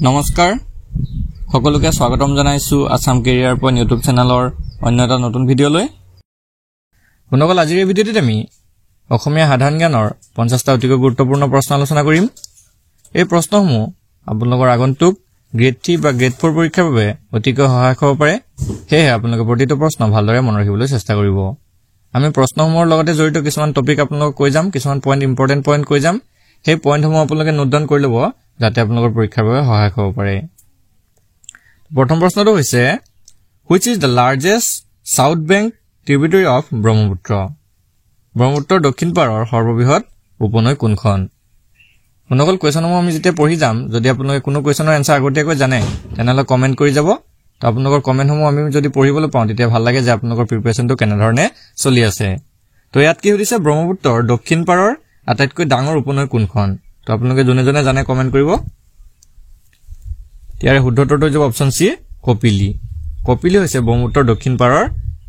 নমস্কাৰ সকলোকে স্বাগতম জনাইছো আসাম কেৰিয়াৰ পইণ্ট ইউটিউব চেনেলৰ অন্য এটা নতুন ভিডিঅ'লৈ বন্ধুসকল আজিৰ এই ভিডিঅ'টোত আমি অসমীয়া সাধাৰণ জ্ঞানৰ 50টা অতিকৈ গুৰুত্বপূৰ্ণ প্ৰশ্ন আলোচনা কৰিম এই প্ৰশ্নসমূহ আপোনালোকৰ আগন্তুক গ্ৰেড 3 বা গ্ৰেড 4 পৰীক্ষাৰ বাবে অতিকৈ সহায়ক হ'ব পাৰে সেয়ে আপোনালোকে প্ৰতিটো প্ৰশ্ন ভালদৰে মনত ৰাখিবলৈ চেষ্টা কৰিব আমি প্ৰশ্নসমূহৰ লগতে জড়িত কিছুমান টপিক আপোনালোকক কৈ যাম কিছুমান পইণ্ট ইম্পৰ্টেন্ট পইণ্ট কৈ যাম সেই পইণ্টসমূহ আপোনালোকে নোট ডাউন কৰি ল'ব যাতে আপোনালোকৰ পৰীক্ষাৰ বাবে সহায়ক হ'ব পাৰে প্ৰথম প্ৰশ্নটো হৈছে which is the largest south bank tributary of Brahmaputra ব্ৰহ্মপুত্ৰৰ দক্ষিণ পাৰৰ সৰ্ববৃহৎ উপনৈ কোনখন বন্ধুসকল কোৱেশ্যনসমূহ আমি যেতিয়া পঢ়ি যাম যদি আপোনালোকে কোনো কোৱেশ্যনৰ এনসাৰ আগতীয়াকৈ জানে তেনেহলে কমেন্ট কৰি যাব তো আপোনালোকৰ কমেন্টসমূহ আমি যদি পঢ়িবলৈ পাওঁ তেতিয়া ভাল লাগে যে আপোনালোকৰ প্ৰিপাৰেচনটো কেনে ধৰণে চলি আছে তো ইয়াত কি হৈছে ব্ৰহ্মপুত্ৰৰ দক্ষিণ পাৰৰ আটাইতকৈ ডাঙৰ উপনৈ কোনখন তো আপোনালোকে জনে জানে কমেন্ট কৰিব ইয়াৰে শুদ্ধ উত্তৰটো হ'ব অপচন সি কপিলি কপিলি হৈছে ব্ৰহ্মপুত্ৰৰ দক্ষিণ পাৰৰ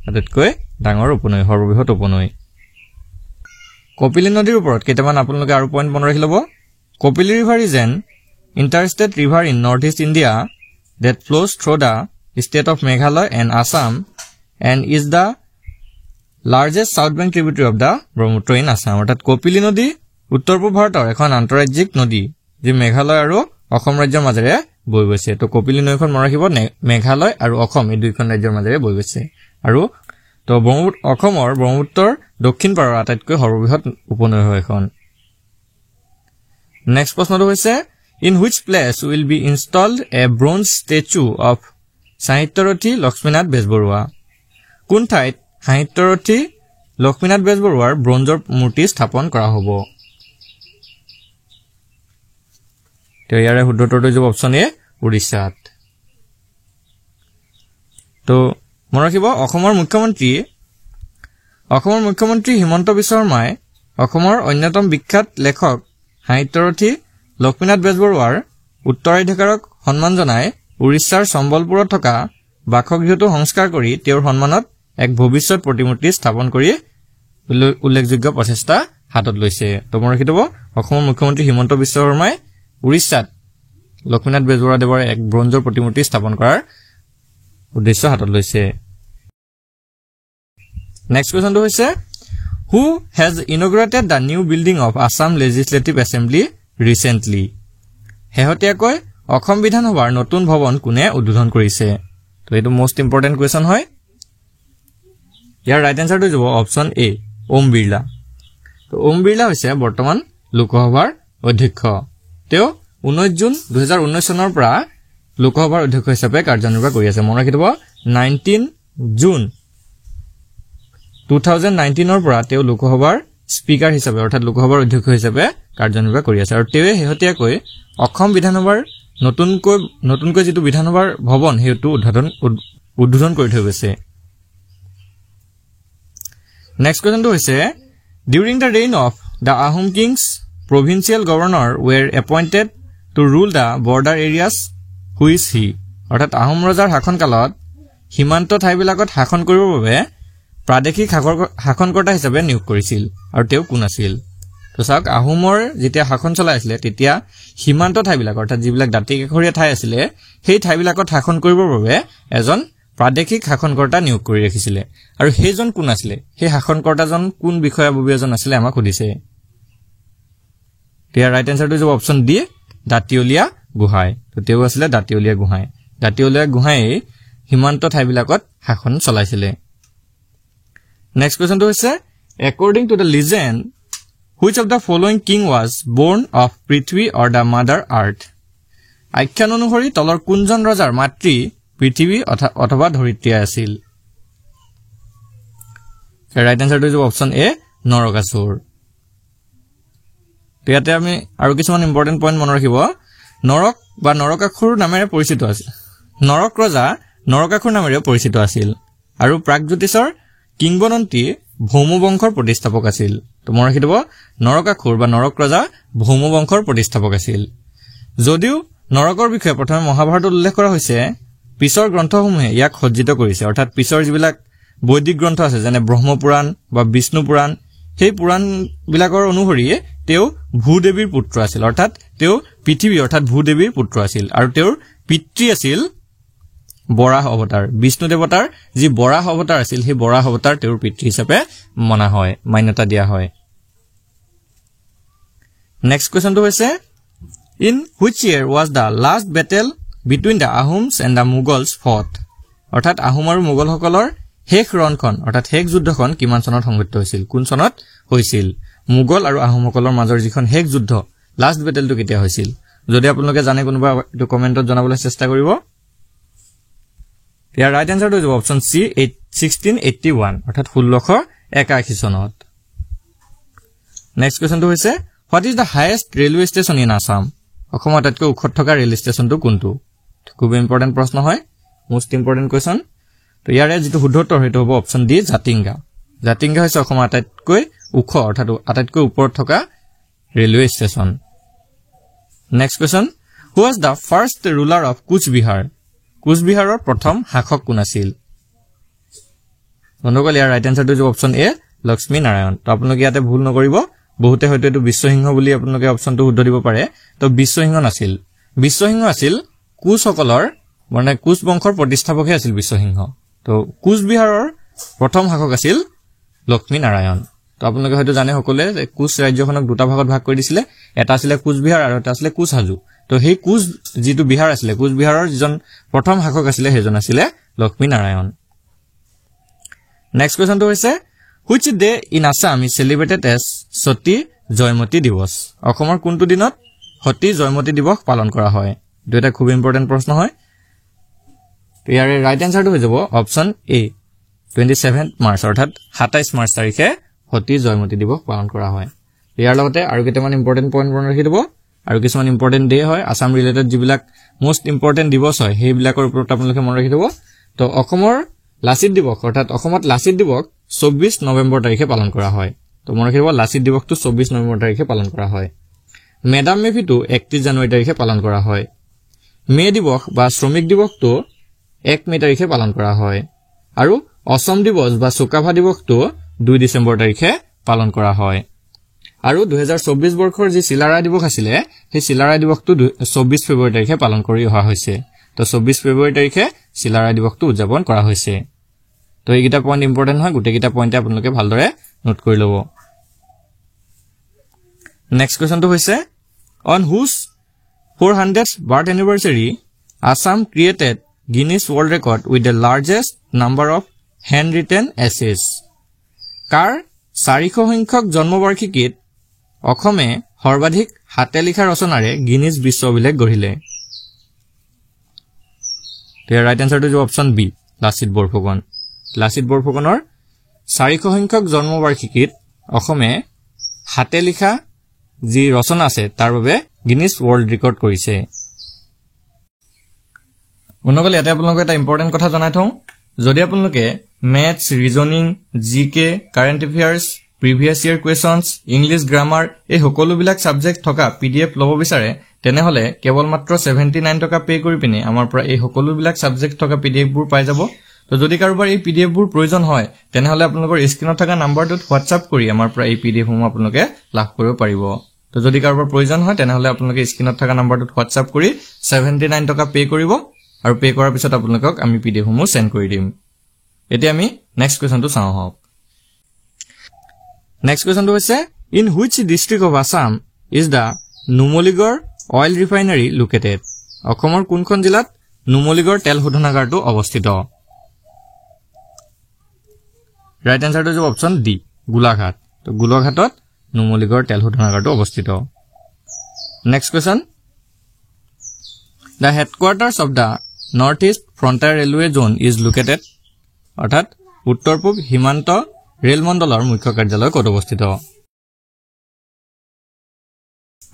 আটাইতকৈ ডাঙৰ উপনৈ সৰ্ববৃহৎ উপনৈ কপিলি নদীৰ ওপৰত কেইটামান আপোনালোকে আৰু পইণ্ট মনত ৰাখি ল'ব Kopili river is an interstate river in north east India that flows through the state of Meghalaya and Assam and is the largest south bank tributary of the Brahmaputra in Assam অৰ্থাৎ কপিলি নদী উত্তৰ পূব ভাৰতৰ এখন আন্তঃৰাজ্যিক নদী যি মেঘালয় আৰু অসম ৰাজ্যৰ মাজেৰে বৈ গৈছে তো কপিলি নৈখন মনত ৰাখিব মেঘালয় আৰু অসম এই দুইখন ৰাজ্যৰ মাজেৰে বৈ গৈছে আৰু তো অসমৰ ব্ৰহ্মপুত্ৰৰ দক্ষিণ পাৰৰ আটাইতকৈ সৰ্ববৃহৎ উপনৈ হয় এখন নেক্সট প্ৰশ্নটো হৈছে in which place will be installed a bronze statue of Sahityarothi Lakshminath Bezbarua কোন ঠাইত সাহিত্যৰথী লক্ষ্মীনাথ বেজবৰুৱাৰ ব্ৰঞ্জৰ মূৰ্তি স্থাপন কৰা হ'ব তো ইয়াৰে শুদ্ধ উত্তৰটো হ'ব অপচন এ উৰিষ্যাত তো মনত ৰাখিব অসমৰ মুখ্যমন্ত্ৰী হিমন্ত বিশ্ব শৰ্মাই অসমৰ অন্যতম বিখ্যাত লেখক সাহিত্যৰথী লক্ষ্মীনাথ বেজবৰুৱাৰ উত্তৰাধিকাৰক সন্মান জনাই উৰিষ্যাৰ সম্বলপুৰত থকা বাসগৃহটো সংস্কাৰ কৰি তেওঁৰ সন্মানত এক ভৱিষ্যত প্ৰতিমূৰ্তি স্থাপন কৰি উল্লেখযোগ্য প্ৰচেষ্টা হাতত লৈছে তো মনত ৰাখিব অসমৰ মুখ্যমন্ত্ৰী হিমন্ত বিশ্ব শৰ্মাই উৰিষ্যাত লক্ষ্মীনাথ বেজবৰুৱা দেৱৰ এক ব্ৰঞ্জৰ প্ৰতিমূৰ্তি স্থাপন কৰাৰ উদ্দেশ্য হাতত লৈছে নেক্সট কোৱেশ্যনটো হৈছে who has inaugurated the new building of Assam Legislative Assembly recently হেহতিয়াকৈ Assam বিধানসভাৰ নতুন ভৱন কোনে উদ্বোধন কৰিছে তো এটো মোস্ট ইম্পৰ্টেন্ট কোৱেশ্যন হয় ইয়াৰ ৰাইট আনসাৰটো হ'ব অপচন এ ওম বিৰলা তো ওম বিৰলা হৈছে বৰ্তমান লোকসভাৰ অধ্যক্ষ তেওঁ 19 জুন 2019 চনৰ পৰা লোকসভাৰ অধ্যক্ষ হিচাপে কাৰ্যনিৰ্বাহ কৰি আছে মনত ৰাখিব 19 জুন 2019 ৰ পৰা তেওঁ লোকসভাৰ স্পিকাৰ হিচাপে অৰ্থাৎ লোকসভাৰ অধ্যক্ষ হিচাপে কাৰ্যনিৰ্বাহ কৰি আছে আৰু তেওঁ হেহতিয়াকৈ অসম বিধানসভাৰ নতুনকৈ যেটো বিধানসভাৰ ভৱন হেতু উদ্বোধন কৰি থৈ গৈছে নেক্সট কোৱেশ্যনটো হৈছে during the reign of the Ahom kings provincial governor were appointed to rule the border areas who is he অৰ্থাৎ আহোম ৰজাৰ শাসনকালত সীমান্ত ঠাইবিলাকত শাসন কৰিবৰ বাবে প্ৰাদেশিক শাসনকৰ্তা হিচাপে নিয়োগ কৰিছিল আৰু তেওঁ কোন আছিল তো চাওক আহোমৰ যেতিয়া শাসন চলাইছিল তেতিয়া সীমান্ত ঠাইবিলাক অৰ্থাৎ যিবিলাক দাঁতিকাষৰীয়া ঠাই আছিল সেই ঠাইবিলাকত শাসন কৰিবৰ বাবে এজন প্ৰাদেশিক শাসনকৰ্তা নিয়োগ কৰি ৰাখিছিল আৰু সেইজন কোন আছিল সেই শাসনকৰ্তাজন কোন বিষয়ববীয়াজন আছিল আমাক সুধিছে ইয়াৰ ৰাইট আনসাৰটো হ'ব অপচন ডি দাঁতিয়লীয়া গোহাঁই তো তেওঁ আছিল দাঁতিয়লীয়া গোহাঁই সীমান্ত ঠাইবিলাকত শাসন চলাইছিল নেক্সট কোৱেশ্যনটো হৈছে according to the legend which of the following king was born of Prithvi or the mother earth আখ্যান অনুসৰি তলৰ কোনজন ৰজাৰ মাতৃ পৃথিৱী অথবা ধৰিত্ৰী আছিল ৰাইট আনসাৰটো হ'ব অপচন এ নৰকাসুৰ ইয়াতে আমি আৰু কিছুমান ইম্পৰ্টেন্ট পইণ্ট মনত ৰাখিব নৰক বা নৰকাসুৰ নামেৰে পৰিচিত আছিল নৰক ৰজা নৰকাসুৰ নামেৰে পৰিচিত আছিল আৰু প্ৰাগজ্যোতিষৰ কিংবদন্তি ভৌম বংশৰ প্ৰতিষ্ঠাপক আছিল তো মনত ৰাখিব নৰকাসুৰ বা নৰক ৰজা ভৌম বংশৰ প্ৰতিষ্ঠাপক আছিল যদিও নৰকৰ বিষয়ে প্ৰথমে মহাভাৰতত উল্লেখ কৰা হৈছে পিছৰ গ্ৰন্থসমূহে ইয়াক সজ্জিত কৰিছে অৰ্থাৎ পিছৰ যিবিলাক বৈদিক গ্ৰন্থ আছে যেনে ব্ৰহ্মপুৰাণ বা বিষ্ণু পুৰাণ সেই পুৰাণ বিলাকৰ অনুসৰি তেওঁ ভূদেৱীৰ পুত্ৰ আছিল অৰ্থাৎ তেওঁ পৃথিৱী অৰ্থাৎ ভূদেৱীৰ পুত্ৰ আছিল আৰু তেওঁৰ পিতৃ আছিল বৰাহ অৱতাৰ বিষ্ণু দেৱতাৰ যি বৰাহ অৱতাৰ আছিল সেই বৰাহ অৱতাৰ তেওঁৰ পিতৃ হিচাপে মনা হয় মান্যতা দিয়া হয় নেক্সট কোৱেশ্চনটো হৈছে in which year was the last battle between the Ahoms and the Mughals fought অৰ্থাৎ আহোম আৰু মোগলসকলৰ শেষ ৰণখন অৰ্থাৎ শেষ যুদ্ধখন কিমান চনত সংঘটিত হৈছিল কোন চনত হৈছিল মোগল আৰু আহোমসকলৰ মাজৰ যিখন শেষ যুদ্ধ লাষ্ট বেটেলটো কেতিয়া হৈছিল যদি আপোনালোকে জানে কোনোবা এটো কমেন্টত জনাবলৈ চেষ্টা কৰিব ইয়াৰ ৰাইট আনসাৰটো হ'ব অপচন সি 1681 অৰ্থাৎ 1681 চনত নেক্সট কোৱেশ্চনটো হৈছে what is the highest railway station in Assam অসমত আটাইতকৈ ওখ থকা ৰেল ষ্টেচনটো কোনটো খুব ইম্পৰ্টেন্ট প্ৰশ্ন হয় মোস্ট ইম্পৰ্টেন্ট কোৱেশ্চন তো ইয়াৰে যেটো শুদ্ধ উত্তৰ হেতু হ'ব অপচন ডি জাতিংগা জাতিংগা হৈছে অসমৰ আটাইতকৈ ওখ অৰ্থাৎ আটাইতকৈ ওপৰত থকা railway station next question who was the first ruler of Cooch Behar কোচবিহাৰৰ প্ৰথম শাসক কোন আছিল বন্ধুসকল ইয়াৰ ৰাইট আনসাৰটো হ'ব অপচন এ লক্ষ্মী নাৰায়ণ তো আপোনালোকে ইয়াতে ভুল নকৰিব বহুতে হয়তো এটো বিশ্বসিংহ বুলি আপোনালোকে অপচনটো শুদ্ধ দিব পাৰে তো বিশ্বসিংহ আছিল কোচসকলৰ মানে কোচ বংশৰ প্ৰতিষ্ঠাপকহে আছিল বিশ্বসিংহ তো কোচবিহাৰৰ প্ৰথম শাসক আছিল লক্ষ্মী নাৰায়ণ তো আপোনালোকে হয়তো জানে সকলে কোচ ৰাজ্যখনক দুটা ভাগত ভাগ কৰি দিছিলে এটা আছিল কোচবিহাৰ আৰু এটা আছিল কোচহাজু তো সেই কোচ যিটো বিহাৰ আছিল কোচবিহাৰৰ যিজন প্ৰথম শাসক আছিল হেজন আছিল লক্ষ্মী নাৰায়ণ নেক্সট কোৱেশ্চনটো হৈছে which day in Assam is celebrated as সতী জয়মতী দিৱস অসমৰ কোনটো দিনত সতী জয়মতী দিৱস পালন কৰা হয় দুটা খুব ইম্পৰ্টেন্ট প্ৰশ্ন হয় তো ইয়াৰ ৰাইট আনসাৰটো হৈ যাব অপচন এ 27 মাৰ্চ অৰ্থাৎ 27 মাৰ্চ তাৰিখে সতী জয়মতী দিৱস পালন কৰা হয় ইয়াৰ লগতে আৰু কেইটামান ইম্পৰ্টেন্ট পইণ্ট মনত ৰাখি দিব আৰু কিছুমান ইম্পৰ্টেন্ট ডে হয় আসাম ৰিলেটেড যিবিলাক মোস্ট ইম্পৰ্টেন্ট দিৱস হয় সেইবিলাকৰ ওপৰত আপোনালোকে মনত ৰাখি দিব তো অসমৰ লাচিত দিৱস অৰ্থাৎ অসমত লাচিত দিৱস 24 নৱেম্বৰ তাৰিখে পালন কৰা হয় তো মনত ৰাখিব লাচিত দিৱসটো 24 নৱেম্বৰ তাৰিখে পালন কৰা হয় মেডাম মেফিটো 31 জানুৱাৰী তাৰিখে পালন কৰা হয় মে দিৱস বা শ্ৰমিক দিৱসটো 1 মে তাৰিখে পালন কৰা হয় আৰু অসম দিৱস বা চুকাফা দিৱসটো 2 ডিসেম্বৰ তাৰিখে পালন কৰা হয় আৰু 2024 বৰ্ষৰ যি চিলাৰা দিৱস আছিল সেই চিলাৰা দিৱসটো 24 ফেব্ৰুৱাৰী তাৰিখে পালন কৰি অহা হৈছে তো 24 ফেব্ৰুৱাৰী তাৰিখে চিলাৰা দিৱসটো উদযাপন কৰা হৈছে তো এইটা পইণ্ট ইম্পৰ্টেন্ট হয় গুটেকিটা পইণ্টে আপোনালোকে ভালদৰে নোট কৰি ল'ব নেক্সট কোৱেশ্চনটো হৈছে on whose 400th birth anniversary Assam created Guinness World Record with the largest number of handwritten essays কাৰ 400 সংখ্যক জন্মবাৰ্ষিকীত অসমে সৰ্বাধিক হাতে লিখা ৰচনাৰে গিনিজ বিশ্ব অভিলেখ গঢ়িলে ইয়াৰ ৰাইট আনসাৰটো হ'ব অপচন বি লাচিত বৰফুকনৰ 400 সংখ্যক জন্মবাৰ্ষিকীত অসমে হাতে লিখা যি ৰচনা আছে তাৰ বাবে গিনিজ ৱৰ্ল্ড ৰেকৰ্ড কৰিছে বন্ধুসকল ইয়াতে আপোনালোকে এটা ইম্পৰ্টেন্ট কথা জনাই থওঁ যদি আপোনালোকে ম্যাথছ ৰিজনিং জিকে কাৰেন্ট এফেয়াৰ্স প্ৰিভিয়াস ইয়াৰ কোৱেশ্চনছ ইংলিশ গ্ৰামাৰ এই সকলোবিলাক সাবজেক্ট থকা পিডিএফ লব বিচাৰে তেনেহলে কেৱল মাত্ৰ 79 টকা পে কৰি পিনে আমাৰ পৰা এই সকলোবিলাক সাবজেক্ট থকা পিডিএফ বোৰ পাই যাব তো যদি কাৰোবাৰ এই পিডিএফ বোৰ প্ৰয়োজন হয় তেনেহলে আপোনালোকৰ স্ক্ৰিনত থকা নাম্বাৰটোত হোৱাটসএপ কৰি আমাৰ পৰা এই পিডিএফ সমূহ আপোনালোকে লাভ কৰিব পাৰিব তো যদি কাৰোবাৰ প্ৰয়োজন হয় তেনেহলে আপোনালোকে স্ক্ৰিনত থকা নাম্বাৰটোত হোৱাটসএপ কৰি 79 টকা পে কৰিব আৰু পে কৰাৰ পিছত আপোনালোকক আমি পিডিএফ সমূহ সেন্ড কৰি দিম এতিয়া আমি নেক্সট কোৱেশ্চনটো চাওঁ হওক নেক্সট কোৱেশ্চনটো হৈছে in which district of Assam is the Numaligarh oil refinery located অসমৰ কোনখন জিলাত নুমলীগড় তেল শোধনাগাৰটো অৱস্থিত ৰাইট আনসাৰটো হ'ব অপচন ডি গোলাঘাট তো গোলাঘাটত নুমলীগড় তেল শোধনাগাৰটো অৱস্থিত next question The headquarters of the Northeast Frontier Railway Zone is located অৰ্থাৎ উত্তৰ পূব সীমান্ত ৰেল মণ্ডলৰ মুখ্য কাৰ্যালয় ক'ত অৱস্থিত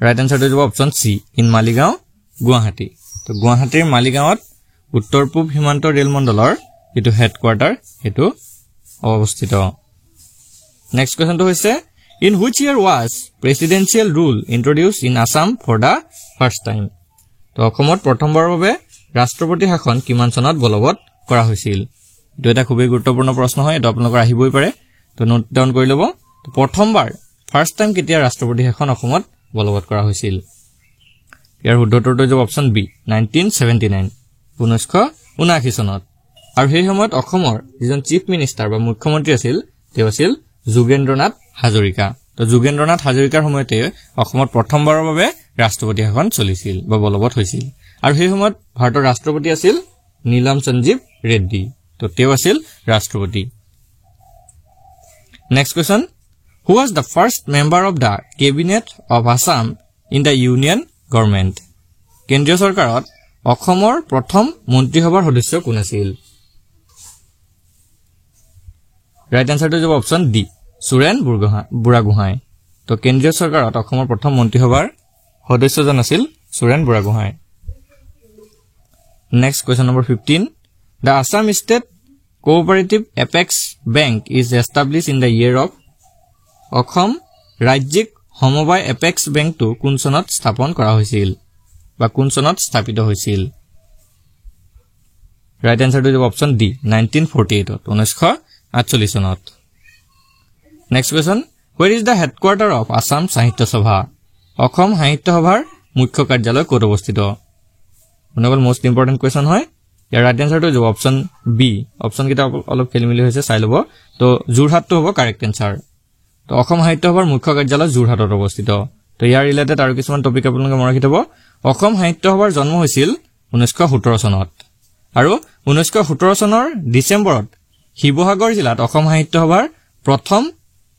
ৰাইট আনসাৰটো হ'ব option C in Maligaon Guwahati তো গুৱাহাটীৰ মালিগাঁৱত উত্তৰ পূব সীমান্ত ৰেল মণ্ডলৰ এটো হেডকোৱাৰ্টাৰ এটো অৱস্থিত নেক্সট কোৱেশ্চনটো হৈছে in which year was presidential rule introduced in Assam for the first time তো অসমত প্ৰথমবাৰৰ বাবে ৰাষ্ট্ৰপতি শাসন কিমান চনত বলবৎ কৰা হৈছিল এটো এটা খুবই গুৰুত্বপূৰ্ণ প্ৰশ্ন হয় এটো আপোনালোকৰ আহিবই পাৰে তো নোট ডাউন কৰি ল'ব তো প্ৰথমবাৰ ফাৰ্স্ট টাইম কেতিয়া ৰাষ্ট্ৰপতি শাসন অসমত বলবৎ কৰা হৈছিল ইয়াৰ শুদ্ধ উত্তৰটো যাব অপচন বি 1979 1979 চনত আৰু সেই সময়ত অসমৰ যিজন চিফ মিনিষ্টাৰ বা মুখ্যমন্ত্ৰী আছিল তেওঁ আছিল যোগেন্দ্ৰনাথ হাজৰিকা তো যোগেন্দ্ৰনাথ হাজৰিকাৰ সময়তে অসমত প্ৰথমবাৰৰ বাবে ৰাষ্ট্ৰপতি শাসন চলিছিল বা বলবৎ হৈছিল আৰু সেই সময়ত ভাৰতৰ ৰাষ্ট্ৰপতি আছিল নীলম সঞ্জীৱ ৰেড্ডি তো তেওঁ আছিল ৰাষ্ট্ৰপতি next question Who was the first member of the cabinet of Assam in the union government? কেন্দ্ৰীয় চৰকাৰত অসমৰ প্ৰথম মন্ত্ৰীসভাৰ সদস্য কোন আছিল? ৰাইট আনসাৰটো যাব অপচন ডি সুৰেন বুঢ়াগোহাঁই তো কেন্দ্ৰীয় চৰকাৰত অসমৰ প্ৰথম মন্ত্ৰীসভাৰ সদস্যজন আছিল Suren Buragohain next question number 15 The Assam State Cooperative Apex Bank is established in the year of Assam ৰাজ্যিক সমবায় এপেক্স বেংকটো কোন চনত স্থাপন কৰা হৈছিল বা কোন চনত স্থাপিত হৈছিল ৰাইট আনসাৰটো হ'ব অপচন ডি 1948 1948 চনত next question Where is the headquarter of Assam সাহিত্য সভা অসম সাহিত্য সভাৰ মুখ্য কাৰ্যালয় ক'ত অৱস্থিত অনগল মোস্ট ইম্পৰ্টেন্ট কোৱেশ্চন হয় ইয়াৰ ৰাইট আনসাৰটো হ'ব অপচন বি অপচন কিটা অলপ খেলিমেলি হৈছে চাই লব তো যোৰহাটটো হ'ব কাৰেক্ট আনসাৰ তো অসম সাহিত্য সভাৰ মুখ্য কাৰ্যালয় যোৰহাটত অৱস্থিত তো ইয়াৰ ৰিলেটেড আৰু কিছুমান টপিক আপোনালোকে মনত ৰাখিব অসম সাহিত্য সভাৰ জন্ম হৈছিল 1917 চনত আৰু 1917 চনৰ ডিসেম্বৰত শিৱসাগৰ জিলাত অসম সাহিত্য সভাৰ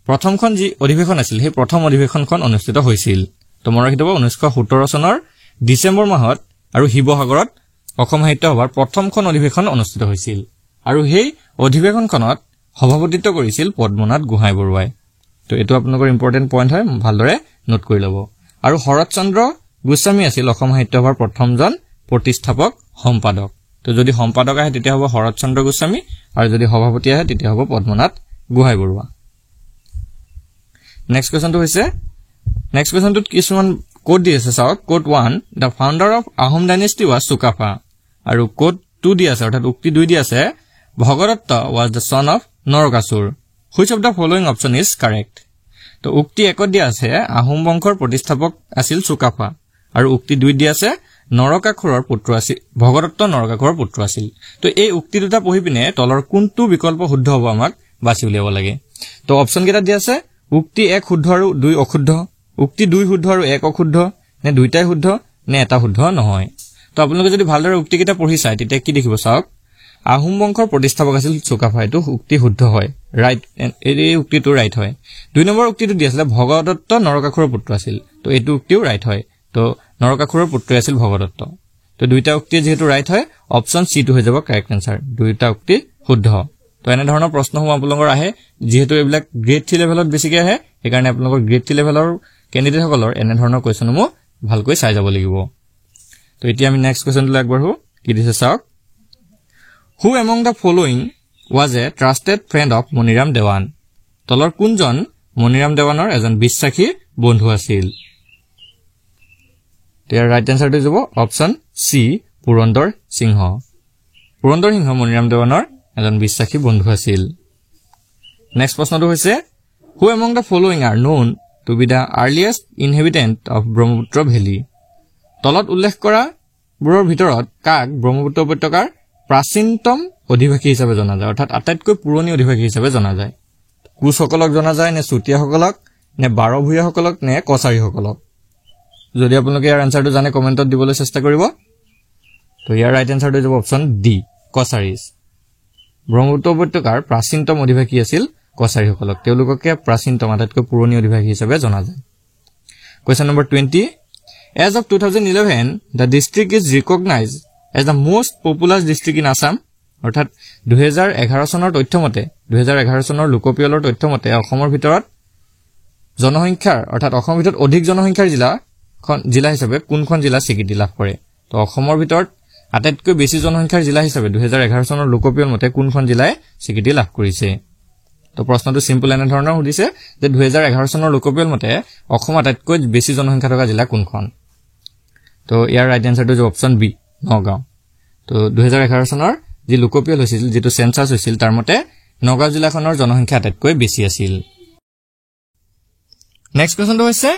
প্ৰথমখন যি অধিৱেশন আছিল সেই প্ৰথম অধিৱেশনখন অনুষ্ঠিত হৈছিল তো মনত ৰাখিব 1917 চনৰ ডিসেম্বৰ মাহত আৰু শিৱসাগৰত অসম সাহিত্য সভাৰ প্ৰথমখন অধিৱেশন অনুষ্ঠিত হৈছিল আৰু সেই অধিৱেশনখনত সভাপতিত্ব কৰিছিল পদ্মনাথ গোহাঁই বৰুৱাই তো এটো আপোনালোকৰ ইম্পৰ্টেন্ট পইণ্ট হয় ভালদৰে নোট কৰি লব আৰু শৰৎচন্দ্ৰ গোস্বামী আছিল অসম সাহিত্য সভাৰ প্ৰথমজন প্ৰতিষ্ঠাপক সম্পাদক তো যদি সম্পাদক আহে তেতিয়া হ'ব শৰৎচন্দ্ৰ গোস্বামী আৰু যদি সভাপতি আহে তেতিয়া হ'ব পদ্মনাথ গোহাঁই বৰুৱা নেক্সট কোৱেশ্চনটোত কিছুমান কোড দি আছে চাওক code 1 the founder of Ahom dynasty was Sukapha আৰু কোড 2 দি আছে অৰ্থাৎ উক্তি 2 দি আছে Bhagadatta was the son of Narakasur Which of the following option is correct? তো উক্তি 1 দিয়া আছে আহোম বংশৰ প্ৰতিষ্ঠাপক আছিল সুকাফা আৰু উক্তি 2 দিয়া আছে নৰকাসুৰৰ পুত্ৰ আছিল ভগদত্ত নৰকাসুৰৰ পুত্ৰ আছিল তো এই উক্তি দুটা পঢ়ি পিনে তলৰ কোনটো বিকল্প শুদ্ধ হ'ব আমাক বাছি উলিয়াব লাগে তো অপচন কেইটা দিয়া আছে উক্তি 1 শুদ্ধ আৰু 2 অশুদ্ধ উক্তি 2 শুদ্ধ আৰু 1 অশুদ্ধ নে দুইটাই শুদ্ধ নে এটা শুদ্ধ নহয় তো আপোনালোকে যদি ভালদৰে উক্তি কেইটা পঢ়ি চাই তেতিয়া কি দেখিব চাওক আহোম বংশৰ প্ৰতিষ্ঠাপক আছিল সুকাফা এটো উক্তি শুদ্ধ হয় ৰাইট এই উক্তিটো ৰাইট হয় 2 নম্বৰ উক্তিটো দি আছিল ভগদত্ত নৰকাসুৰৰ পুত্ৰ আছিল তো এইটো উক্তিও ৰাইট হয় তো নৰকাসুৰৰ পুত্ৰ আছিল ভগদত্ত তো দুইটা উক্তি যেহেতু ৰাইট হয় অপচন সি টো হৈ যাব কাৰেক্ট আনসাৰ দুইটা উক্তি শুদ্ধ তো এনে ধৰণৰ প্ৰশ্ন হ'ব আপোনালোকৰ আহে যেহেতু এইবিলাক গ্ৰেড 3 লেভেলত বেছিকৈ আহে সেইকাৰণে আপোনালোকৰ গ্ৰেড 3 লেভেলৰ ক্যান্ডিডেট সকলৰ এনে ধৰণৰ কোৱেশ্চনসমূহ ভালকৈ চাই যাব লাগিব তো এতিয়া আমি নেক্সট কোৱেশ্চনটো আগবঢ়ো কি দিছে চাওক Who among the following was a trusted friend of Moniram Dewan? তলৰ কোনজন মনিৰাম দেৱানৰ এজন বিশ্বাসী বন্ধু আছিল ইয়াৰ ৰাইট আনসাৰটো হ'ব অপচন সি পুৰন্দৰ সিংহ মনিৰাম দেৱানৰ এজন বিশ্বাসী বন্ধু আছিল নেক্সট প্ৰশ্নটো হৈছে Who among the following are known to be the earliest inhabitant of Brahmaputra Valley? তলত উল্লেখ কৰা বোৰৰ ভিতৰত কাক ব্ৰহ্মপুত্ৰ উপত্যকাৰ প্ৰাচীনতম অধিবাসী হিচাপে জনা যায় অৰ্থাৎ আটাইতকৈ পুৰণি অধিবাসী হিচাপে জনা যায় কুশসকলক জনা যায় নে চুতীয়াসকলক নে বাৰভূঞাসকলক নে কছাৰীসকলক যদি আপোনালোকে ইয়াৰ আনসাৰটো জানে কমেন্টত দিবলৈ চেষ্টা কৰিব তো ইয়াৰ ৰাইট আনসাৰটো হ'ব অপচন ডি কছাৰীজ ব্ৰহ্মপুত্ৰ উপত্যকাৰ প্ৰাচীনতম অধিবাসী আছিল কছাৰীসকলক তেওঁলোককে প্ৰাচীনতম আটাইতকৈ পুৰণি অধিবাসী হিচাপে জনা যায় question number 20 As of 2011 the district is recognized as the most populous district in Assam অৰ্থাৎ 2011 চনৰ তথ্যমতে 2011 চনৰ লোকপিয়লৰ তথ্যমতে অসমৰ ভিতৰত জনসংখ্যাৰ অৰ্থাৎ অসমৰ ভিতৰত অধিক জনসংখ্যাৰ জিলা হিচাপে কোনখন জিলা স্বীকৃতি লাভ কৰে তো অসমৰ ভিতৰত আটাইতকৈ বেছি জনসংখ্যাৰ জিলা হিচাপে 2011 চনৰ লোকপিয়ল মতে কোনখন জিলাই স্বীকৃতি লাভ কৰিছে তো প্ৰশ্নটো সিম্পল এনে ধৰণৰ হৈছে যে 2011 চনৰ লোকপিয়ল মতে অসম আটাইতকৈ বেছি জনসংখ্যা থকা জিলা কোনখন তো ইয়াৰ ৰাইট আনসাৰটো হ'ব অপচন বি নগাঁও তো 2011 চনৰ যি লোকপিয়ল হৈছিল যেটো সেন্সাস হৈছিল তাৰ মতে নগাঁও জিলাখনৰ জনসংখ্যা আটাইতকৈ বেছি আছিল নেক্সট কোৱেশ্চনটো হৈছে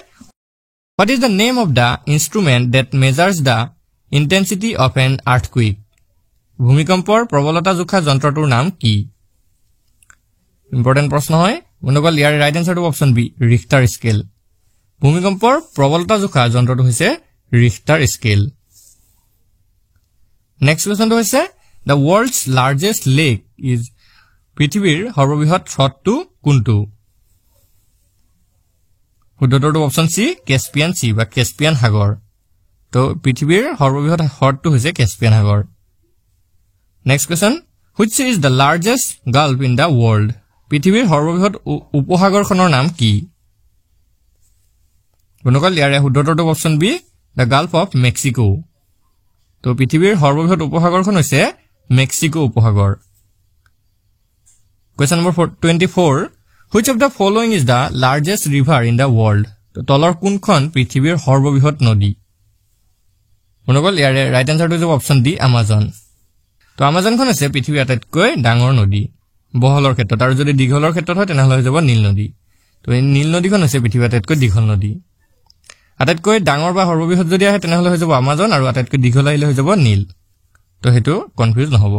What is the name of the instrument that measures the intensity of an earthquake? ভূমিকম্পৰ প্ৰবলতা জোখা যন্ত্ৰটোৰ নাম কি? ইম্পৰ্টেন্ট প্ৰশ্ন হয়। বন্ধুসকল ইয়াৰ ৰাইট আনসাৰটো অপচন বি ৰিখটাৰ স্কেল। ভূমিকম্পৰ প্ৰবলতা জোখা যন্ত্ৰটো হৈছে ৰিখটাৰ স্কেল। নেক্সট কোৱেশ্চনটো হৈছে the world's largest lake is পৃথিৱীৰ সৰ্ববৃহৎ হ্ৰদটো কোনটো? শুদ্ধটো অপচন সি কেস্পিয়ান সি বা কেস্পিয়ান সাগৰ। তো পৃথিৱীৰ সৰ্ববৃহৎ হ্ৰদটো হৈছে কেস্পিয়ান সাগৰ। Next question which is the largest gulf in the world? পৃথিৱীৰ সৰ্ববৃহৎ উপসাগৰখনৰ নাম কি? বন্ধুসকল ইয়াৰে শুদ্ধটো option B the Gulf of Mexico। তো পৃথিৱীৰ সৰ্ববৃহৎ উপসাগৰখন হৈছে মেক্সিকো উপসাগৰ। Question number 24 which of the following is the largest river in the world? তো তলৰ কোনখন পৃথিৱীৰ সৰ্ববৃহৎ নদী? বন্ধুসকল ইয়াৰে ৰাইট আনসাৰটো হৈছে অপচন ডি আমাজন। তো আমাজনখন হৈছে পৃথিৱীৰ আটাইতকৈ ডাঙৰ নদী বহলৰ ক্ষেত্ৰত, আৰু যদি দীঘলৰ ক্ষেত্ৰত হয় তেনেহ'লে হৈ যাব নীল নদী। তো এই নীল নদীখন হৈছে পৃথিৱীৰ আটাইতকৈ দীঘল নদী। আটাইতকৈ ডাঙৰ বা সৰ্ববৃহৎ যদি আহে তেনেহ'লে হৈ যাব আমাজন, আৰু আটাইতকৈ দীঘল আহিলে হৈ যাব নীল। তো সেইটো কনফিউজ নহ'ব।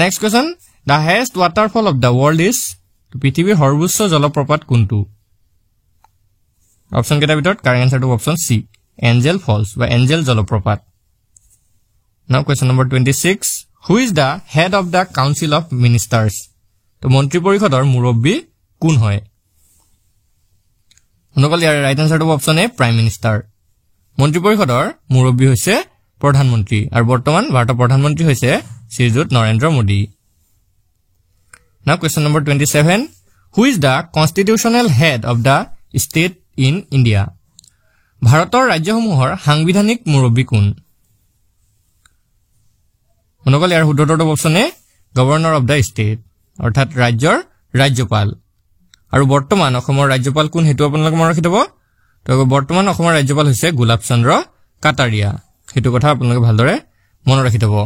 Next question the highest waterfall of the world is? পৃথিৱীৰ সৰ্বোচ্চ জলপ্ৰপাত কোনটো? অপচন কেইটাৰ ভিতৰত কাৰেক্ট আনসাৰটো অপচন সি এঞ্জেল ফলছ বা এঞ্জেল জলপ্ৰপাত। Now question number 26 who is the head of the council of ministers? তো মন্ত্ৰী পৰিষদৰ মুৰব্বী কোন হয়? বন্ধুসকল ইয়াৰ ৰাইট আনসাৰটো অপচন এ প্ৰাইম মিনিষ্টাৰ। মন্ত্ৰী পৰিষদৰ মুৰব্বী হৈছে প্ৰধানমন্ত্ৰী, আৰু বৰ্তমান ভাৰতৰ প্ৰধানমন্ত্ৰী হৈছে শ্ৰীযুত Narendra Modi. Now question number 27 who is the constitutional head of the state in India? ভাৰতৰ ৰাজ্যসমূহৰ সাংবিধানিক মুৰব্বী কোন? বন্ধুসকল ইয়াৰ শুদ্ধটো option A governor of the state, অৰ্থাৎ ৰাজ্যৰ ৰাজ্যপাল। আৰু বৰ্তমান অসমৰ ৰাজ্যপাল কোন সেইটো আপোনালোকে মনত ৰাখি থব। তো বৰ্তমান অসমৰ ৰাজ্যপাল হৈছে গোলাপ চন্দ্ৰ কাটাৰিয়া, সেইটো কথা আপোনালোকে ভালদৰে মনত ৰাখি থব।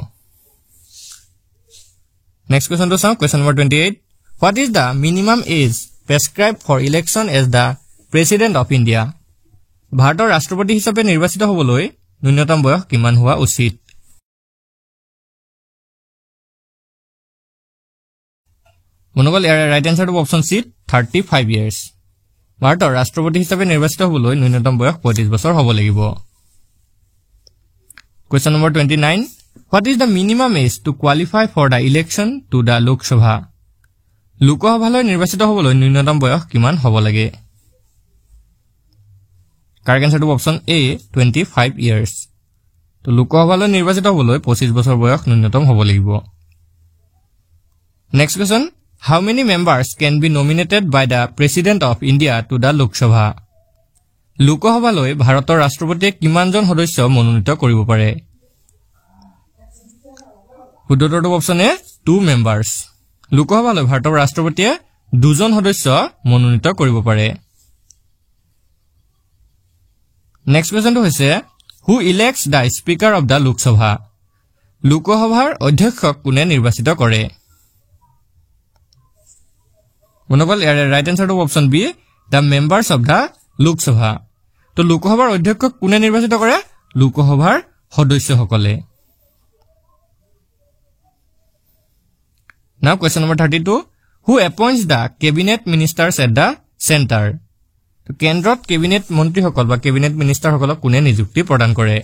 নেক্সট কুৱেশ্যনটো চাওঁ। Question number 28 what is the minimum age prescribed for election as the president of India? ভাৰতৰ ৰাষ্ট্ৰপতি হিচাপে নিৰ্বাচিত হ'বলৈ ন্যূনতম বয়স কিমান হোৱা উচিত? বন্ধুসকল ইয়াৰ ৰাইট আনসাৰটো অপচন চি 35 years। ভাৰতৰ ৰাষ্ট্ৰপতি হিচাপে নিৰ্বাচিত হ'বলৈ ন্যূনতম বয়স 35 বছৰ হ'ব লাগিব। Question number 29 what is the minimum age to qualify for the election to the Lok Sabha? লোকসভালৈ নিৰ্বাচিত হ'বলৈ ন্যূনতম বয়স কিমান হ'ব লাগে? কাৰেক্ট আনসাৰটো অপচন এ 25 years। তো লোকসভালৈ নিৰ্বাচিত হ'বলৈ 25 বছৰ বয়স ন্যূনতম হ'ব লাগিব। Next question how many members can be nominated by the president of India to the Lok Sabha? লোকসভালৈ ভাৰতৰ ৰাষ্ট্ৰপতিয়ে কিমানজন সদস্য মনোনীত কৰিব পাৰে? শুদ্ধটো অপচন এ 2 members। লোকসভালৈ ভাৰতৰ ৰাষ্ট্ৰপতিয়ে 2জন সদস্য মনোনীত কৰিব পাৰে। নেক্সট কুৱেশ্যনটো হৈছে who elects the speaker of the Lok Sabha? লোকসভাৰ অধ্যক্ষক কোনে নিৰ্বাচিত কৰে? বন্ধুসকল ইয়াৰে ৰাইট আনসাৰটো option B the members of the Lok Sabha. তো লোকসভাৰ অধ্যক্ষক কোনে নিৰ্বাচিত কৰে? লোকসভাৰ সদস্যসকলে। Now question number 32 who appoints the cabinet ministers at the center? তো কেন্দ্ৰত কেবিনেট মন্ত্ৰীসকল বা কেবিনেট মিনিষ্টাৰসকলক কোনে নিযুক্তি প্ৰদান কৰে?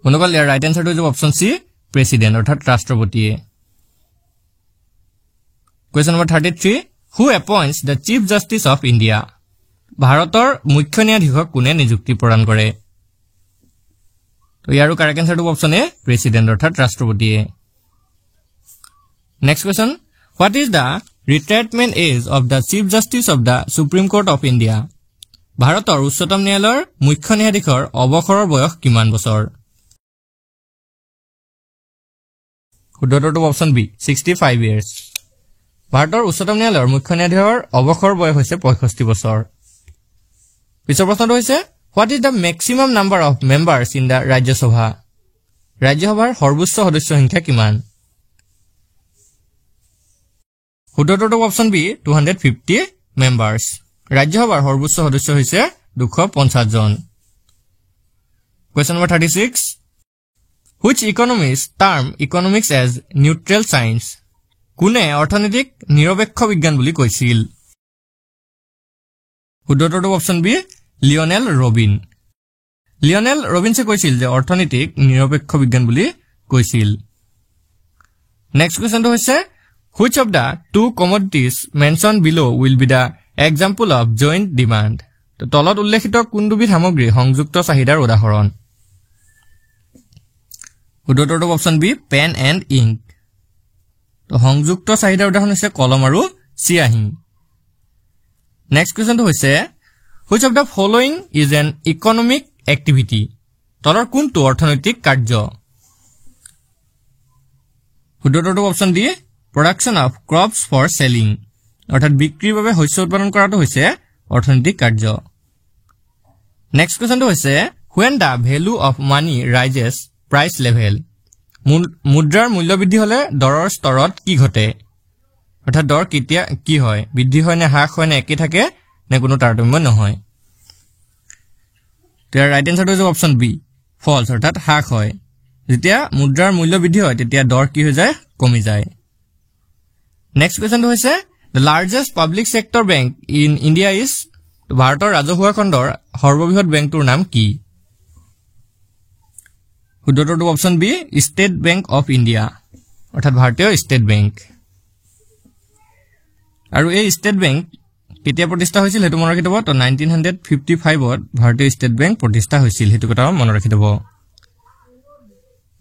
বন্ধুসকল ইয়াৰ ৰাইট আনসাৰটো হৈছে অপচন চি প্ৰেচিডেণ্ট, অৰ্থাৎ ৰাষ্ট্ৰপতিয়ে। Question number 33 who appoints the chief justice of India? ভাৰতৰ মুখ্য ন্যায়াধীশক কোনে নিযুক্তি প্ৰদান কৰে? তো ইয়াৰো কাৰেক্ট আনসাৰটো অপচন এ প্ৰেচিডেণ্ট, অৰ্থাৎ ৰাষ্ট্ৰপতিয়ে। Next question what is the retirement age of the chief justice of the supreme court of India? ভাৰতৰ উচ্চতম ন্যায়ালয়ৰ মুখ্য ন্যায়াধীশৰ অৱসৰৰ বয়স কিমান বছৰ? শুদ্ধটো অপচন বি 65 years। ভাৰতৰ উচ্চতম ন্যায়ালয়ৰ মুখ্য ন্যায়াধীশৰ অৱসৰ বয়স হৈছে 65 বছৰ। পিছৰ প্ৰশ্নটো হৈছে what is the maximum number of members in the Rajya Sabha? ৰাজ্যসভাৰ সৰ্বোচ্চ সদস্য সংখ্যা কিমান? শুদ্ধটো অপচন বি 250 মেম্বাৰ্ছ। ৰাজ্যসভাৰ সৰ্বোচ্চ সদস্য হৈছে 250 জন Question number 36 Which economist term economics as neutral science কোনে অৰ্থনৈতিক নিৰপেক্ষ বিজ্ঞান বুলি কৈছিল উত্তৰটো অপচন বি লিওনেল ৰবিনছে কৈছিল যে অৰ্থনৈতিক নিৰপেক্ষ বিজ্ঞান বুলি কৈছিল নেক্সট কোৱেশ্চনটো হৈছে Which of the two commodities mentioned below will be the example of joint demand তো তলত উল্লেখিত কোনবিধ সামগ্ৰী সংযুক্ত চাহিদাৰ উদাহৰণ উত্তৰটো option B pen and ink তো সংযুক্ত চাহিদাৰ উদাহৰণ হৈছে কলম আৰু চিয়াহী নেক্সট কোৱেশ্চনটো হৈছে Which of the following is an economic activity তলৰ কোনটো অৰ্থনৈতিক কাৰ্য উত্তৰটো option D production of crops for selling অৰ্থাৎ বিক্ৰীৰ বাবে শস্য উৎপাদন কৰাটো হৈছে অৰ্থনৈতিক কাৰ্য নেক্সট কোৱেশ্চনটো হৈছে when the value of money rises price level মুদ্ৰাৰ মূল্য বৃদ্ধি হলে দৰৰ স্তৰত কি ঘটে অৰ্থাৎ দৰ কেতিয়া কি হয় বৃদ্ধি হয় নে হ্ৰাস হয় নে একে থাকে নে কোনো তাৰতম্য নহয় তাৰ ৰাইট আনসাৰটো হৈছে অপচন বি ফলছ অৰ্থাৎ হ্ৰাস হয় যেতিয়া মুদ্ৰাৰ মূল্য বৃদ্ধি হয় তেতিয়া দৰ কি হৈ যায় কমি যায় নেক্সট কোৱেশ্চনটো হৈছে the largest public sector bank in India is ভাৰতৰ ৰাজহুৱা খণ্ডৰ সৰ্ববৃহৎ বেংকটোৰ নাম কি উত্তৰটো option B state bank of India অৰ্থাৎ ভাৰতীয় ষ্টেট বেংক আৰু এই ষ্টেট বেংক কেতিয়া প্ৰতিষ্ঠা হৈছিল হেতু মনত ৰাখিব তো 1955 ত ভাৰতীয় ষ্টেট বেংক প্ৰতিষ্ঠা হৈছিল হেতু কথা মনত ৰাখিব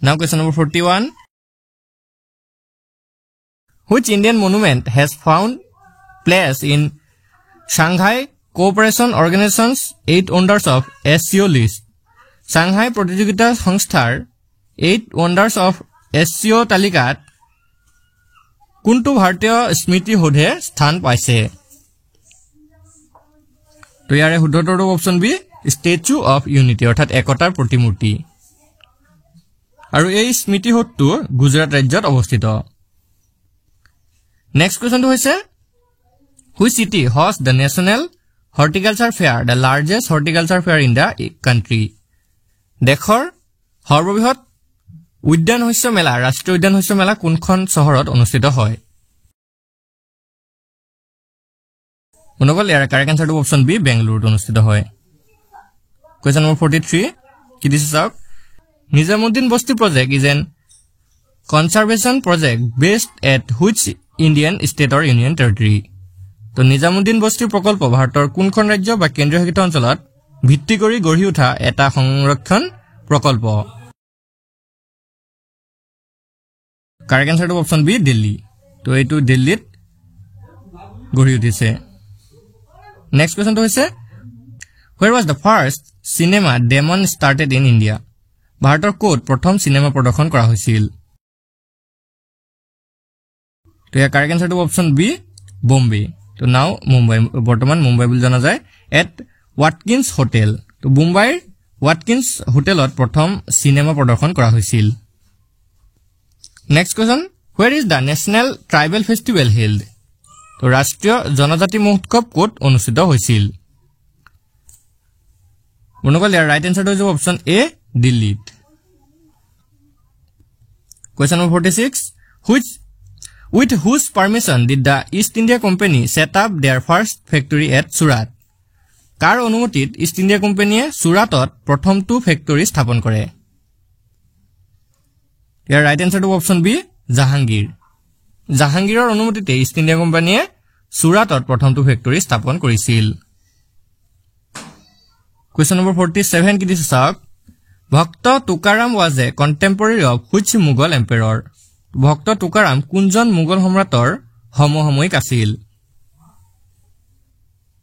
নাও question number 41 Which Indian monument has found place in Shanghai Cooperation Organization's 8 wonders of SCO list? Shanghai প্ৰতিযোগিতা সংস্থাৰ 8 wonders of SCO তালিকাত কোনটো ভাৰতীয় স্মৃতি সৌধে স্থান পাইছে? তো ইয়াৰে শুদ্ধটো option B statue of unity অৰ্থাৎ একতাৰ প্ৰতিমূৰ্তি আৰু এই স্মৃতি সৌধটো গুজৰাট ৰাজ্যত অৱস্থিত Next question হৈছে Which city hosts the National Horticulture Fair, the largest horticulture fair in the country? দেশৰ সৰ্ববৃহৎ উদ্যান শস্য মেলা ৰাষ্ট্ৰীয় উদ্যান শস্য মেলা কোনখন চহৰত অনুষ্ঠিত হয়? অনুকল ইয়াৰ কাৰেক্ট আনসাৰটো অপচন বি বেংগলুৰুত অনুষ্ঠিত হয় Question number 43 কি দিছে চাওক Nizamuddin Basti project is an conservation project based at which Indian state or union territory তো নিজামুদ্দিন বস্তি প্ৰকল্প ভাৰতৰ কোনখন ৰাজ্য বা কেন্দ্ৰীয় শাসিত অঞ্চলত ভিত্তি কৰি গঢ়ি উঠা এটা সংৰক্ষণ প্ৰকল্প কাৰেক্ট আনসাৰটো অপচন বি দিল্লী তো এইটো দিল্লীত গঢ়ি উঠিছে নেক্সট কোৱেশ্চনটো হৈছে Where was the first cinema demonstrated in India ভাৰতৰ কোত প্ৰথম সিনেমা প্ৰদৰ্শন কৰা হৈছিল তো ইয়াৰ কাৰেক্ট আনসাৰটো অপচন বি বম্বে তো নাও মুম্বাই বৰ্তমান মুম্বাই বুলি জনা যায় এট ওয়াটকিন্স হোটেল তো মুম্বাইৰ ওয়াটকিন্স হোটেলত প্ৰথম সিনেমা প্ৰদৰ্শন কৰা হৈছিল next question Where is the National Tribal Festival held তো ৰাষ্ট্ৰীয় জনজাতি মহোৎসৱ ক'ত অনুষ্ঠিত হৈছিল অনুকল ইয়াৰ ৰাইট আনসাৰটো হৈছে অপচন এ দিল্লীত Question number 46 With whose permission did the East India Company set up their first factory at Surat? কাৰ অনুমতিত ইষ্ট ইণ্ডিয়া কোম্পানীয়ে সুৰাটত প্ৰথমটো ফেক্টৰী স্থাপন কৰে ইয়াৰ ৰাইট আনসাৰটো অপচন বি জাহাংগীৰৰ অনুমতিতে ইষ্ট ইণ্ডিয়া কোম্পানীয়ে সুৰাটত প্ৰথমটো ফেক্টৰী স্থাপন কৰিছিল Question number 47 কি দিছে চাওক ভক্ত তুকাৰাম was a contemporary of which Mughal emperor ভক্ত তুকাৰাম কোনজন মোগল সম্ৰাটৰ সমসাময়িক আছিল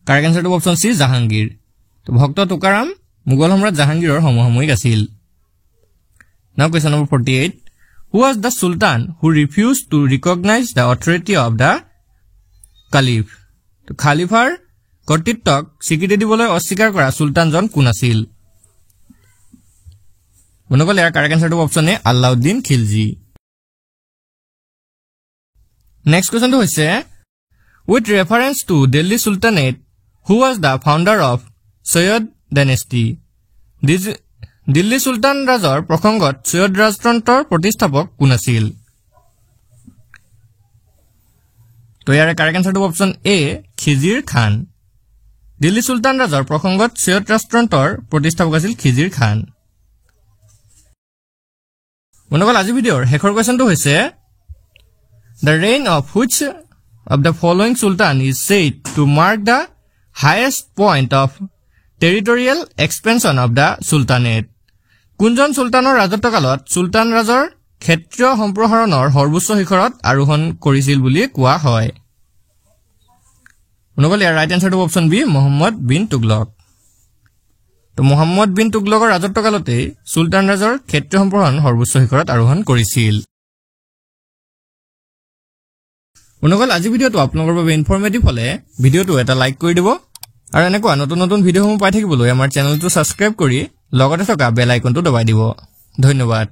কাৰেক্ট আনসাৰটো অপচন সি জাহাংগীৰ তো ভক্ত তুকাৰাম মোগল সম্ৰাট জাহাংগীৰৰ সমসাময়িক আছিল নাও question number 48 Who was the sultan who refused to recognize the authority of the caliph তো খালিফাৰ কৰ্তৃত্বক স্বীকৃতি দিবলৈ অস্বীকাৰ কৰা সুলতানজন কোন আছিল অনুকল ইয়াৰ কাৰেক্ট আনসাৰটো option A Alauddin Khilji Next question to হৈছে With reference to Delhi Sultanate Who was the founder of Soyod dynasty? Delhi সুলতান ৰাজৰ প্ৰসংগত সৈয়দ ৰাজতন্ত্ৰৰ প্ৰতিষ্ঠাপক কোন আছিল? তো ইয়াৰে কাৰেক্ট আনসাৰটো অপচন এ খিজিৰ খান। দিল্লী সুলতান ৰাজৰ প্ৰসংগত সৈয়দ ৰাজতন্ত্ৰৰ প্ৰতিষ্ঠাপক আছিল খিজিৰ খান। বন্ধুসকল আজি ভিডিঅ'ৰ শেষৰ কুৱেশ্যনটো হৈছে The reign of which of the following sultan is said to mark the highest point of territorial expansion of the sultanate? কোনজন সুলতানৰ ৰাজত্বকালত সুলতান ৰাজৰ ক্ষেত্ৰীয় সম্প্ৰসাৰণৰ সৰ্বোচ্চ শিখৰত আৰোহণ কৰিছিল বুলি কোৱা হয়? বন্ধুসকল ইয়াৰ ৰাইট এনসাৰটো অপচন বি মুহাম্মদ বিন তুগলক। তো মুহাম্মদ বিন তুগলকৰ ৰাজত্বকালতে সুলতান ৰাজৰ ক্ষেত্ৰীয় সম্প্ৰসাৰণ সৰ্বোচ্চ শিখৰত আৰোহণ কৰিছিল। বন্ধুসকল আজি ভিডিঅ'টো আপোনালোকৰ বাবে ইনফৰমেটিভ হলে ভিডিঅ'টো এটা লাইক কৰি দিব আৰু এনেকুৱা নতুন নতুন ভিডিঅ'সমূহ পাই থাকিবলৈ আমাৰ চেনেলটো ছাবস্ক্ৰাইব কৰি লগতে থকা বেল আইকনটো দবাই দিব। ধন্যবাদ।